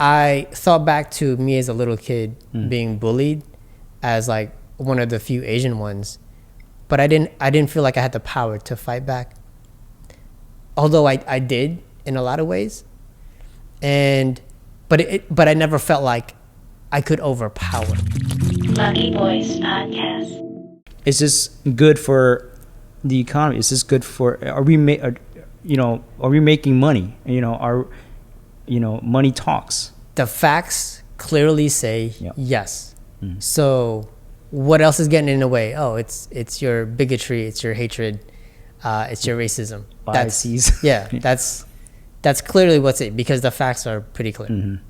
I thought back to me as a little kid being bullied as like one of the few Asian ones, but I didn't feel like I had the power to fight back. Although I did in a lot of ways, but I never felt like I could overpower. Lucky Boys Podcast. Is this good for the economy? Is this good for? Are we making money? Money talks. The facts clearly say yes. So what else is getting in the way? Oh, it's your bigotry, it's your hatred, it's your racism. Biases. That's clearly what's it, because the facts are pretty clear.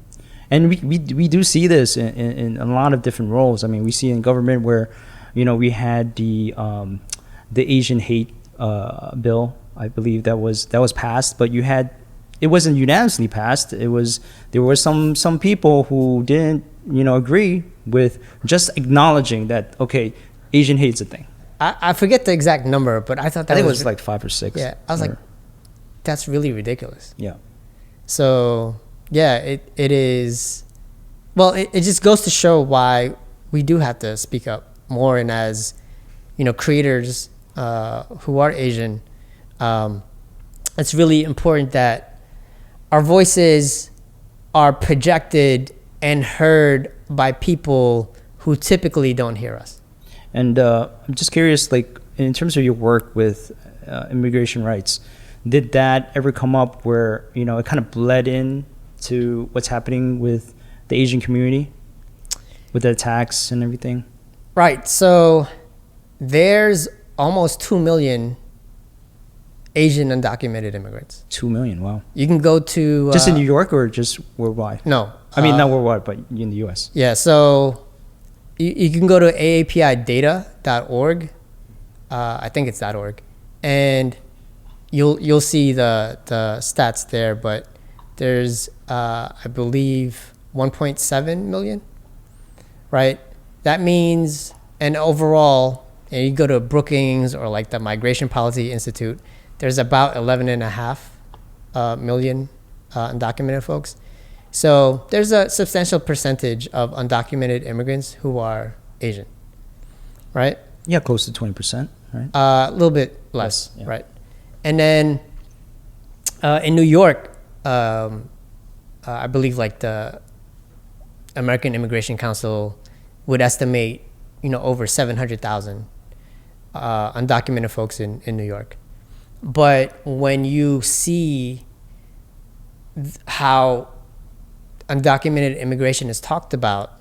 And we do see this in a lot of different roles. I mean, we see in government where, we had the Asian hate bill, I believe that was passed, but it wasn't unanimously passed. There were some people who didn't, agree with just acknowledging that, okay, Asian hate's a thing. I forget the exact number, but I thought I think it was like 5 or 6. Yeah, I was like, that's really ridiculous. Yeah. So yeah, it is. Well, it just goes to show why we do have to speak up more, and as creators who are Asian, it's really important that our voices are projected and heard by people who typically don't hear us. And I'm just curious, like in terms of your work with immigration rights, did that ever come up where it kind of bled in to what's happening with the Asian community, with the attacks and everything? Right. So there's almost 2 million Asian undocumented immigrants. 2 million. Wow. You can go to just in New York or just worldwide? No, I mean not worldwide, but in the U.S. Yeah. So you can go to aapidata.org. I think it's .org, and you'll see the stats there. But there's I believe 1.7 million. Right. That means, and overall, and you go to Brookings or like the Migration Policy Institute, there's about 11.5 million undocumented folks. So there's a substantial percentage of undocumented immigrants who are Asian, right? Yeah, close to 20%, right? A little bit less, yeah. Right? And then in New York, I believe like the American Immigration Council would estimate, over 700,000 undocumented folks in New York. But when you see how undocumented immigration is talked about,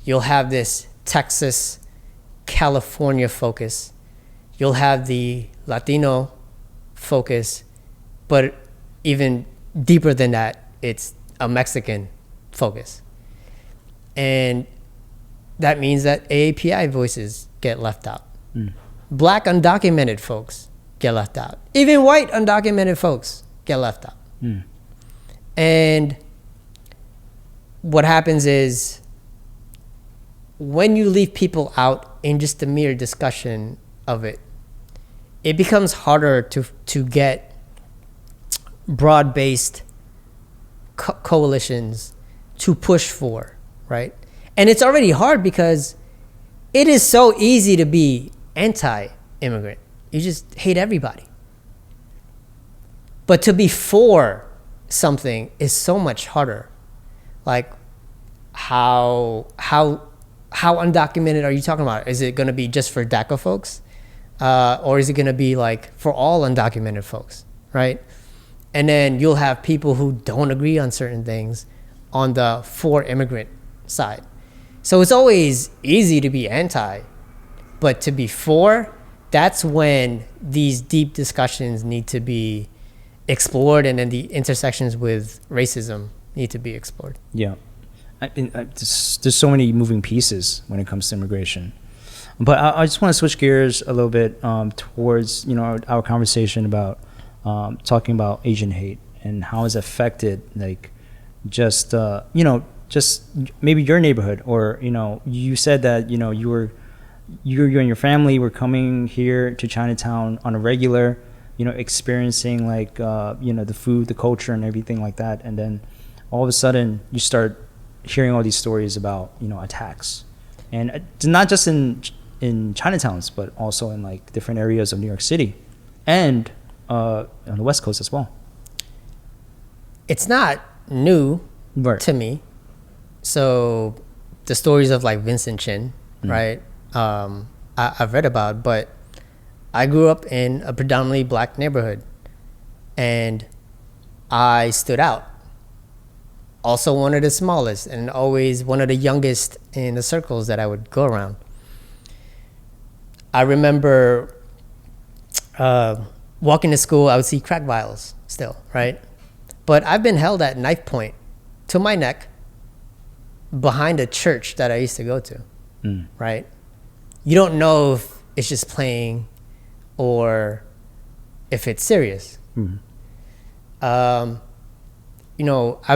you'll have this Texas, California focus. You'll have the Latino focus, but even deeper than that, it's a Mexican focus. And that means that AAPI voices get left out. Black undocumented folks get left out. Even white undocumented folks get left out. And what happens is when you leave people out in just the mere discussion of it, it becomes harder to get broad-based coalitions to push for, right? And it's already hard because it is so easy to be anti-immigrant. You just hate everybody. But to be for something is so much harder. Like, how undocumented are you talking about? Is it going to be just for DACA folks? Or is it going to be like for all undocumented folks, right? And then you'll have people who don't agree on certain things on the for immigrant side. So it's always easy to be anti, but to be for, that's when these deep discussions need to be explored, and then the intersections with racism need to be explored. Yeah. There's so many moving pieces when it comes to immigration. But I just want to switch gears a little bit towards our conversation about talking about Asian hate and how it's affected just maybe your neighborhood, or you said that you and your family were coming here to Chinatown on a regular, experiencing the food, the culture, and everything like that. And then all of a sudden you start hearing all these stories about, attacks, and it's not just in Chinatowns, but also in like different areas of New York City, and on the West Coast as well. It's not new to me. So the stories of like Vincent Chin, right? I've read about, but I grew up in a predominantly black neighborhood, and I stood out. Also one of the smallest, and always one of the youngest in the circles that I would go around. I remember walking to school, I would see crack vials still, right? But I've been held at Knifepoint to my neck behind a church that I used to go to, right? You don't know if it's just playing or if it's serious. I've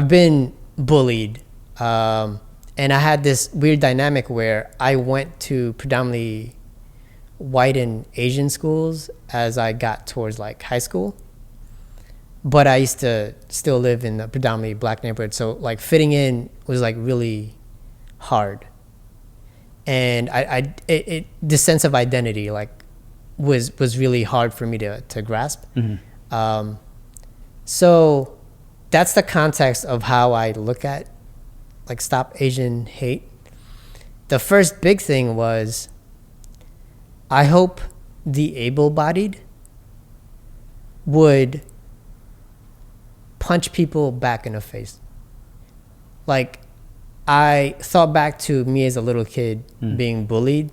been bullied, and I had this weird dynamic where I went to predominantly white and Asian schools as I got towards like high school, but I used to still live in a predominantly black neighborhood, so like fitting in was like really hard, and this sense of identity like was really hard for me to grasp. So that's the context of how I look at like Stop Asian Hate. The first big thing was, I hope the able-bodied would punch people back in the face. Like, I thought back to me as a little kid being bullied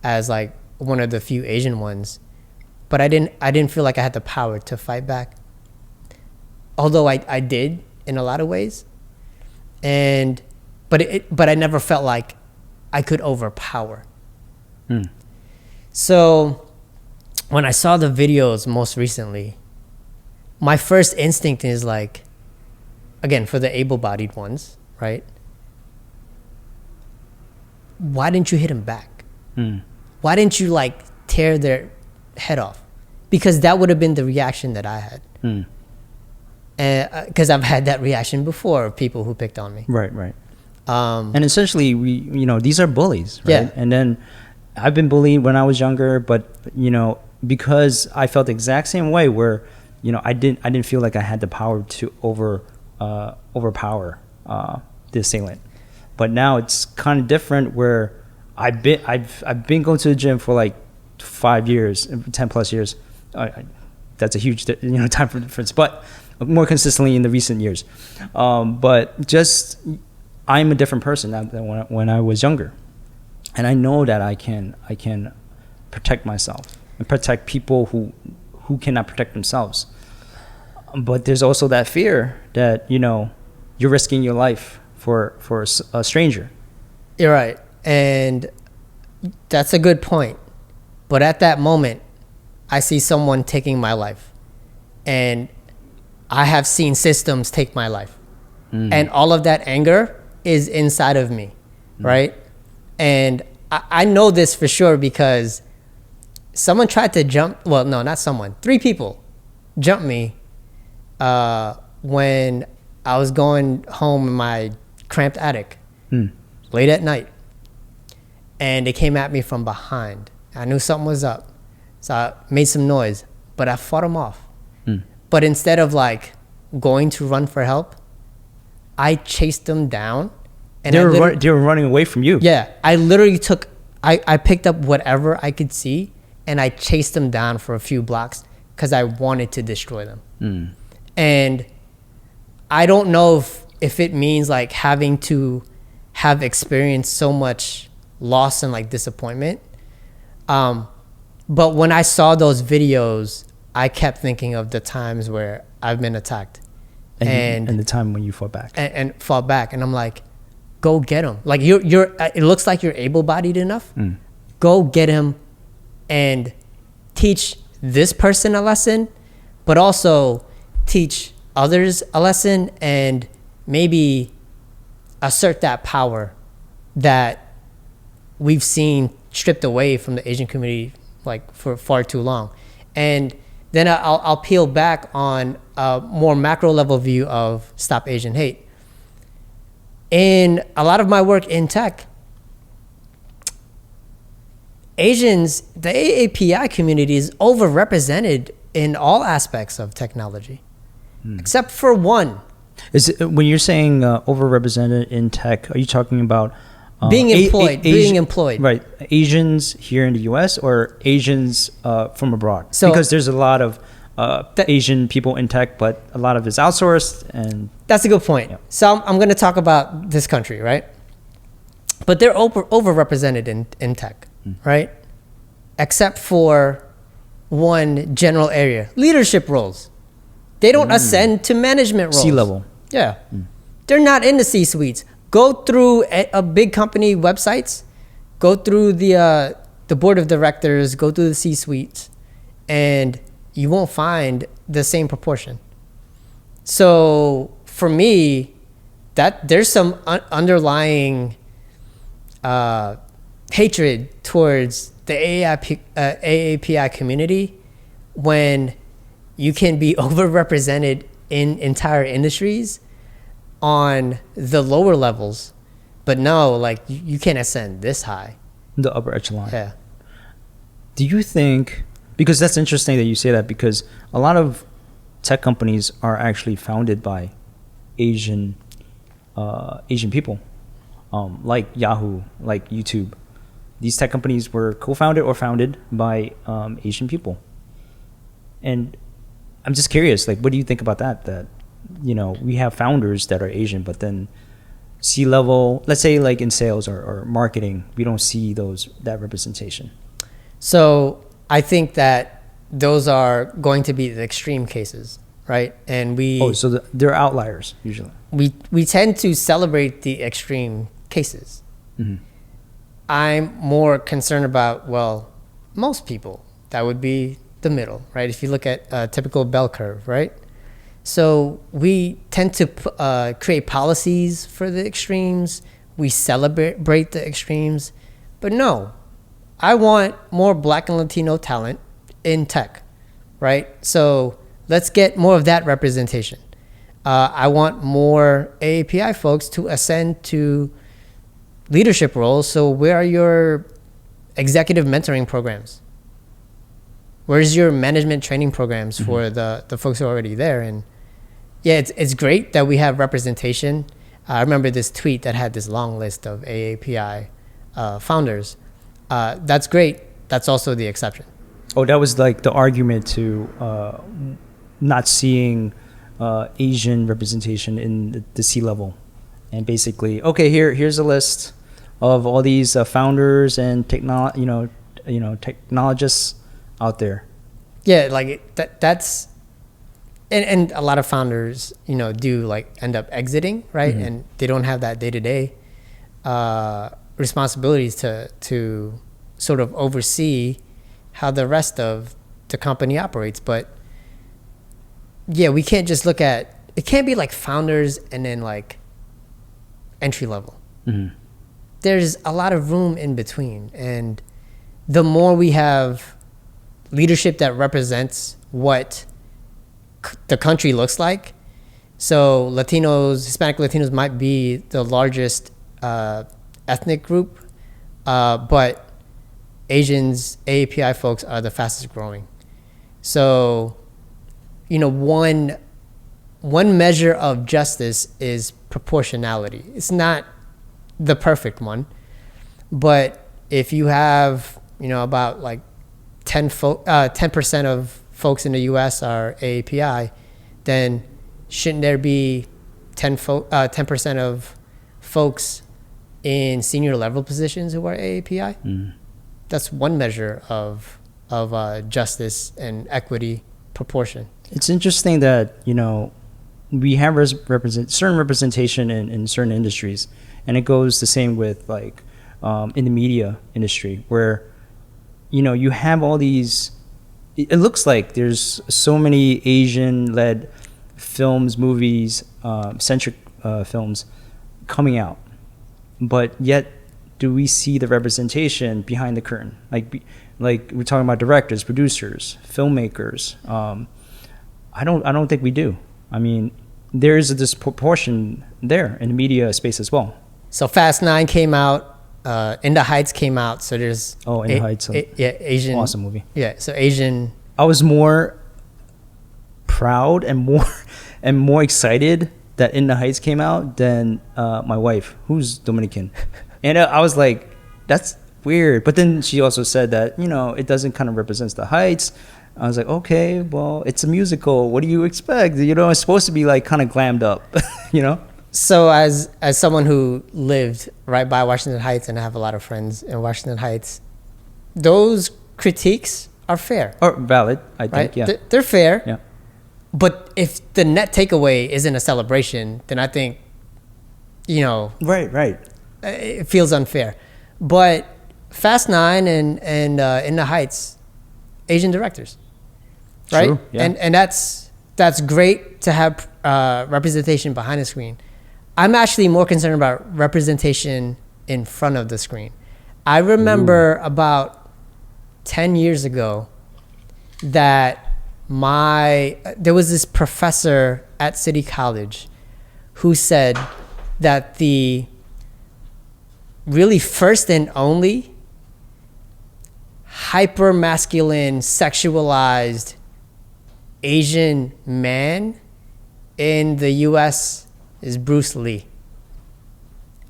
as like one of the few Asian ones, but I didn't feel like I had the power to fight back. Although I did in a lot of ways, but I never felt like I could overpower. So when I saw the videos most recently, my first instinct is like, again, for the able-bodied ones, right? Why didn't you hit him back? Why didn't you like tear their head off? Because that would have been the reaction that I had. Because I've had that reaction before of people who picked on me. Right. And essentially, these are bullies, right? Yeah. And then I've been bullied when I was younger, but because I felt the exact same way, where I didn't feel like I had the power to overpower the assailant. But now it's kind of different, where I've been going to the gym for like 5 years, 10 plus years. That's a huge time difference, but more consistently in the recent years. But just, I'm a different person now than when I was younger, and I know that I can protect myself and protect people who cannot protect themselves. But there's also that fear that you're risking your life for a stranger. You're right, and that's a good point. But at that moment, I see someone taking my life, and I have seen systems take my life, and all of that anger is inside of me, right? And I know this for sure because someone tried to jump. Well, no, not someone. 3 people jumped me when I was going home in my cramped attic late at night, and they came at me from behind. I knew something was up, so I made some noise, but I fought them off. But instead of like going to run for help, I chased them down. And they were running away from you. Yeah, I literally I picked up whatever I could see, and I chased them down for a few blocks because I wanted to destroy them. And I don't know if it means like having to have experienced so much loss and like disappointment. But when I saw those videos, I kept thinking of the times where I've been attacked, and the time when you fought back and fought back, and I'm like, go get him. Like you're it looks like you're able-bodied enough. Go get him and teach this person a lesson, but also teach others a lesson, and maybe assert that power that we've seen stripped away from the Asian community like for far too long. And then I'll peel back on a more macro level view of Stop Asian Hate. in a lot of my work in tech, Asians, the AAPI community is overrepresented in all aspects of technology, except for one. Is it, when you're saying overrepresented in tech, are you talking about Being employed. Right. Asians here in the U.S. or Asians from abroad? So- because there's a lot of Asian people in tech, but a lot of it's outsourced. And That's a good point. Yeah. So I'm going to talk about this country, right? But they're overrepresented in tech, right? Except for one general area, leadership roles. They don't ascend to management roles. C-level. Yeah. They're not in the C-suites. Go through a big company websites, go through the board of directors, go through the C-suites, and you won't find the same proportion. So for me, that there's some underlying hatred towards the AAPI community when you can be overrepresented in entire industries on the lower levels, but no, like you can't ascend this high. the upper echelon. Yeah. Do you think, because that's interesting that you say that, because a lot of tech companies are actually founded by Asian people, like Yahoo, like YouTube. These tech companies were co-founded or founded by Asian people. And I'm just curious, like, what do you think about that? That, you know, we have founders that are Asian, but then C-level, let's say like in sales or marketing, we don't see that representation. So I think that those are going to be the extreme cases, right? And They're outliers usually. we tend to celebrate the extreme cases. Mm-hmm. I'm more concerned about, well, most people, that would be the middle, right? If you look at a typical bell curve, right? So we tend to create policies for the extremes. We celebrate the extremes. But no, I want more Black and Latino talent in tech, right? So let's get more of that representation. I want more AAPI folks to ascend to leadership roles. So where are your executive mentoring programs? Where's your management training programs for the folks who are already there? And yeah, it's great that we have representation. I remember this tweet that had this long list of AAPI founders. That's great. That's also the exception. Oh, that was like the argument to not seeing Asian representation in the C-level. And basically, okay, here's a list of all these founders and technologists out there. Yeah, like that's and a lot of founders, do like end up exiting, right? Mm-hmm. And they don't have that day-to-day responsibilities to sort of oversee how the rest of the company operates. But yeah, we can't just look at it. Can't be like founders and then like entry level. Mm-hmm. There's a lot of room in between, and the more we have leadership that represents what the country looks like. So Hispanic Latinos might be the largest ethnic group, but Asians, AAPI folks are the fastest growing. So, one measure of justice is proportionality. It's not the perfect one, but if you have, about like 10% of folks in the U.S. are AAPI, then shouldn't there be 10% of folks in senior level positions who are AAPI? Mm. That's one measure of justice and equity proportion. It's interesting that, we have certain representation in certain industries, and it goes the same with like in the media industry where, you have all these. It looks like there's so many Asian-led films, movies, centric films coming out, but yet do we see the representation behind the curtain? Like we're talking about directors, producers, filmmakers. I don't think we do. I mean, there is a disproportion there in the media space as well. So Fast 9 came out, In the Heights came out, so there's In the Heights, Asian, awesome movie. Yeah, so Asian. I was more proud and more excited that In the Heights came out than my wife, who's Dominican, and I was like, that's weird. But then she also said that it doesn't kind of represent the Heights. I was like, okay, well, it's a musical. What do you expect? It's supposed to be like kind of glammed up, So as someone who lived right by Washington Heights, and I have a lot of friends in Washington Heights, those critiques are fair. Or valid, I think, right? yeah. They're fair. Yeah. But if the net takeaway isn't a celebration, then I think, Right. it feels unfair. But Fast 9 and In the Heights, Asian directors, right? True, yeah. And that's great to have representation behind the screen. I'm actually more concerned about representation in front of the screen. I remember about 10 years ago that there was this professor at City College who said that the really first and only hyper masculine sexualized Asian man in the US is Bruce Lee.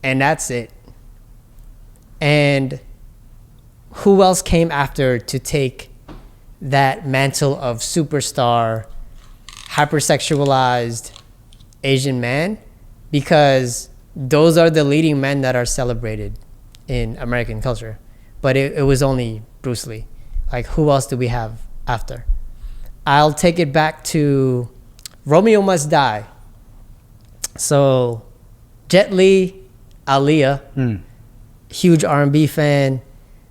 And that's it. And who else came after to take that mantle of superstar, hypersexualized Asian man? Because those are the leading men that are celebrated in American culture. But it was only Bruce Lee. Like, who else do we have after? I'll take it back to Romeo Must Die. So Jet Li, Aaliyah, huge R&B fan.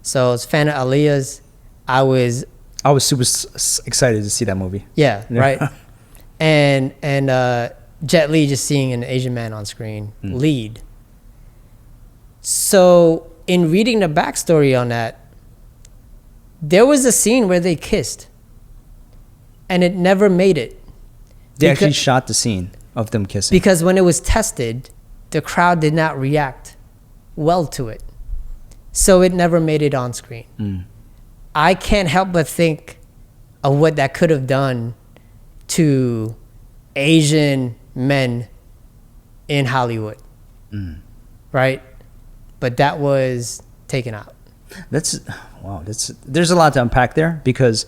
So I was a fan of Aaliyah's. I was super excited to see that movie. Yeah, right. and Jet Li just seeing an Asian man on screen lead. So in reading the backstory on that, there was a scene where they kissed, and it never made it. They actually shot the scene of them kissing. Because when it was tested, the crowd did not react well to it. So it never made it on screen. I can't help but think of what that could have done to Asian men in Hollywood. Right? But that was taken out. There's a lot to unpack there, because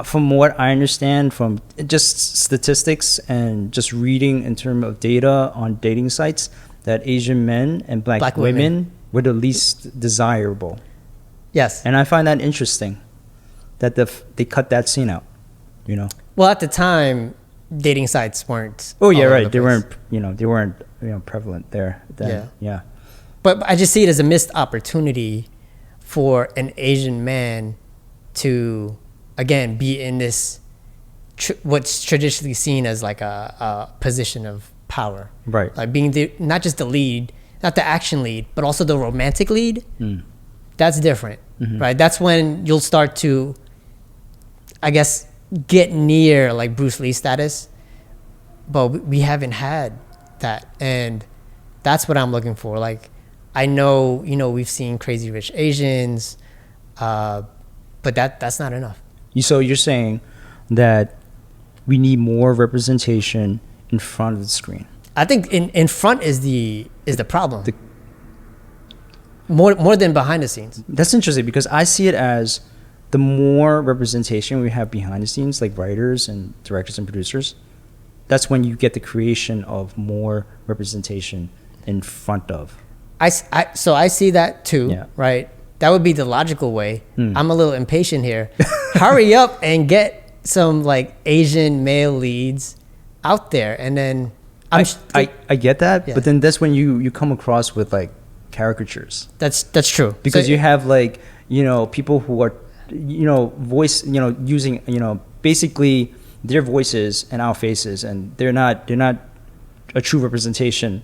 from what I understand from just statistics and just reading in terms of data on dating sites, that Asian men and black women were the least desirable. Yes. And I find that interesting that they cut that scene out, Well, at the time, dating sites weren't. Oh yeah, right. They weren't prevalent there then. Yeah. But I just see it as a missed opportunity for an Asian man to, again, be in this what's traditionally seen as like a position of power. Right. Like being not just the lead, not the action lead, but also the romantic lead. That's different, right? That's when you'll start to, I guess, get near like Bruce Lee status. But we haven't had that, and that's what I'm looking for. Like, I know, we've seen Crazy Rich Asians, but that's not enough. So you're saying that we need more representation in front of the screen. I think in front is the problem. More than behind the scenes. That's interesting, because I see it as the more representation we have behind the scenes, like writers and directors and producers, that's when you get the creation of more representation in front of. So I see that too, Yeah. right? That would be the logical way. I'm a little impatient here. Hurry up and get some like Asian male leads out there, and then I get that, Yeah. but then that's when you come across with like caricatures. That's true, Because you have like people who are using basically their voices and our faces, and they're not a true representation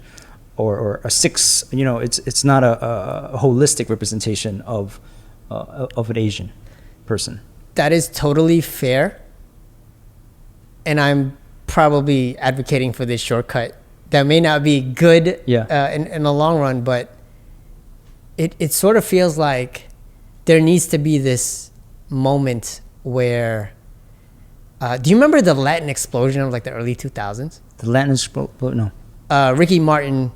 or a six. It's not a holistic representation of an Asian person. That is totally fair, and I'm probably advocating for this shortcut that may not be good Yeah. in the long run, but it sort of feels like there needs to be this moment where do you remember the Latin explosion of like the early 2000s? The Latin no. Ricky Martin,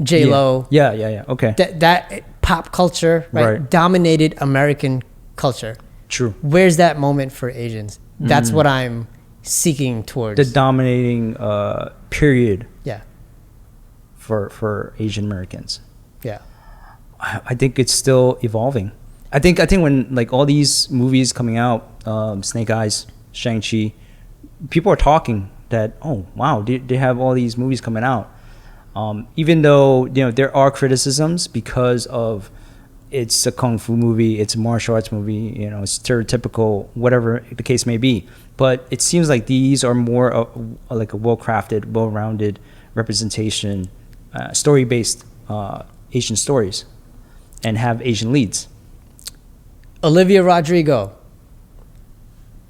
J-Lo. Yeah. Okay. That pop culture, right, dominated American culture. True. Where's that moment for Asians? That's what I'm seeking towards. The dominating period Yeah. for Asian Americans. Yeah. I think it's still evolving. I think when like all these movies coming out, Snake Eyes, Shang-Chi, people are talking that, oh wow, they have all these movies coming out. Even though there are criticisms because of it's a kung fu movie, it's a martial arts movie, it's stereotypical, whatever the case may be. But it seems like these are more like a well-crafted, well-rounded representation, story-based Asian stories, and have Asian leads. Olivia Rodrigo,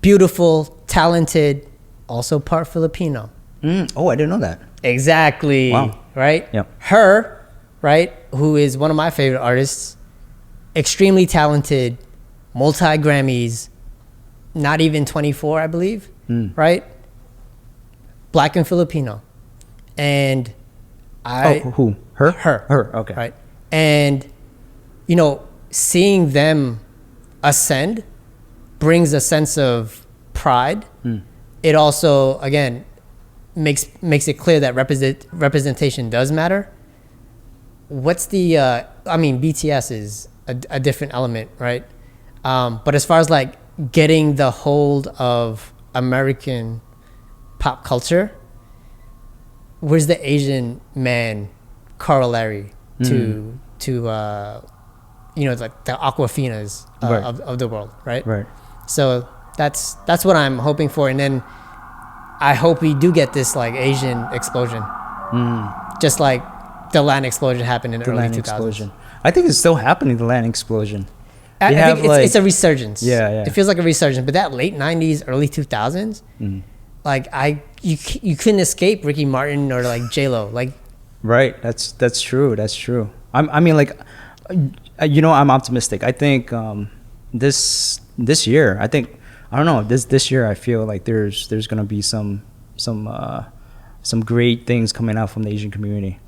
beautiful, talented, also part Filipino. Oh, I didn't know that. Exactly. Wow. Right? Yep. Her, right, who is one of my favorite artists, extremely talented, multi-Grammys, not even 24, I believe, right? Black and Filipino. And who? Her? Her. Okay. Right. And, seeing them ascend brings a sense of pride. It also, again, makes it clear that representation does matter. What's the BTS is a different element, right? But as far as like getting the hold of American pop culture, where's the Asian man corollary to like the Aquafinas of the world, right? Right. So that's what I'm hoping for, and then I hope we do get this like Asian explosion, just like the Latin explosion happened in the early 2000s. Explosion. I think it's still happening. The Latin explosion. I think it's a resurgence. Yeah. It feels like a resurgence, but that late 90s, early 2000s, like you couldn't escape Ricky Martin or like J-Lo. Like, right. That's true. I'm optimistic. I think this year, this year I feel like there's gonna be some great things coming out from the Asian community.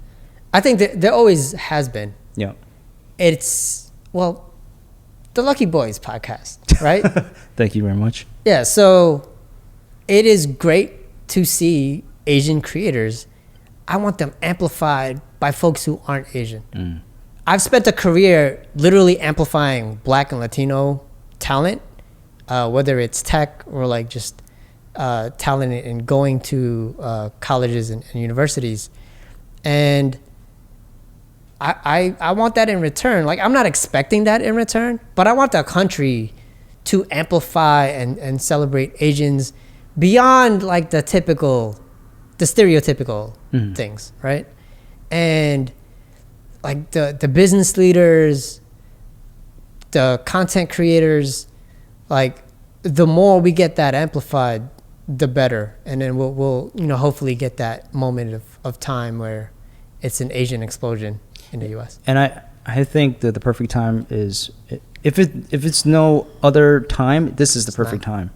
I think that there always has been. Yeah. It's the Lucky Boys podcast, right? Thank you very much. Yeah, so it is great to see Asian creators. I want them amplified by folks who aren't Asian. I've spent a career literally amplifying Black and Latino talent, whether it's tech or like just talent in going to colleges and universities. And I want that in return. Like, I'm not expecting that in return, but I want the country to amplify and celebrate Asians beyond like the stereotypical things, right? And like the business leaders, the content creators, like the more we get that amplified, the better. And then we'll hopefully get that moment of time where it's an Asian explosion in the U.S. And I think that the perfect time is if it's no other time, this is the perfect time.